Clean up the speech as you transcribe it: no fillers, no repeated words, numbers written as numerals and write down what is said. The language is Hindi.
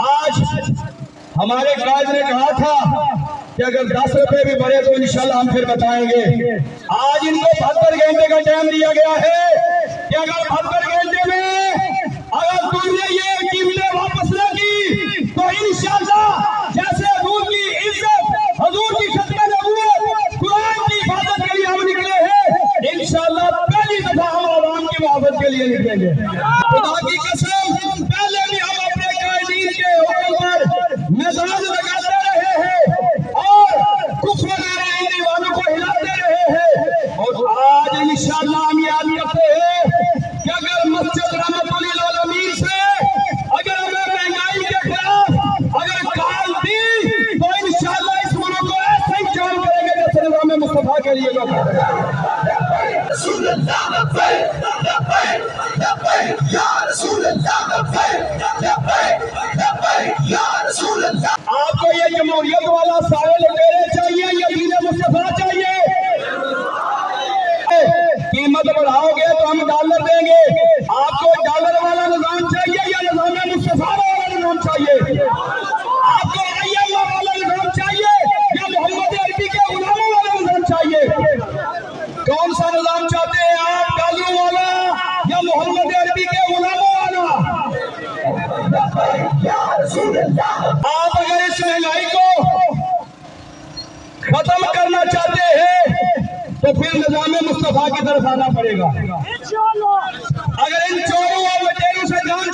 आज हमारे काज ने कहा था कि अगर 10 रुपए भी बढ़े तो इंशाल्लाह हम फिर बताएंगे। आज इनको 72 घंटे का टाइम दिया गया है कि अगर 72 घंटे में अगर तुमने ये कीमतें वापस न की तो इंशाल्लाह जैसे हजूर की इज्जत, हजूर की खिदमत, कुरान की हिफाजत के लिए हम निकले हैं, इंशाल्लाह पहली दफा हम आवाम की मोहब्बत के लिए निकलेंगे। खुदा की कसम, पहले भी हम अपने कायदीन के हुक्म पर मिजाज लगाते रहे हैं और कुछ वगैरह इन दीवानों को हिलाते रहे हैं, और आज इंशाल्लाह हम याद करते हैं कि अगर मस्जिद रहमतुल लिल आलमीन से अगर हमें महंगाई के खिलाफ अगर कॉल दी तो इंशाल्लाह इस मुल्क को ऐसे ही जाम करेंगे जैसे निज़ाम मुस्तफा के लिए लोग। आपको ये जमहूरियत वाला सारे लुटेरे चाहिए या दीन मुस्तफा चाहिए? कीमत बढ़ाओगे तो हम डॉलर देंगे। आपको डॉलर वाला निजाम चाहिए या निजाम मुस्तफा वाला निजाम चाहिए? आपको अय्यमा वाला निजाम चाहिए या मोहम्मद अरबी के गुलामों वाला निजाम चाहिए? कौन सा निजाम चाहते हैं आप, डालू वाला या मोहम्मद अरबी के गुलामों वाला? आप अगर इस महंगाई को खत्म करना चाहते हैं तो फिर निजाम मुस्तफा की तरफ आना पड़ेगा। अगर इन चोरों और लुटेरों से जान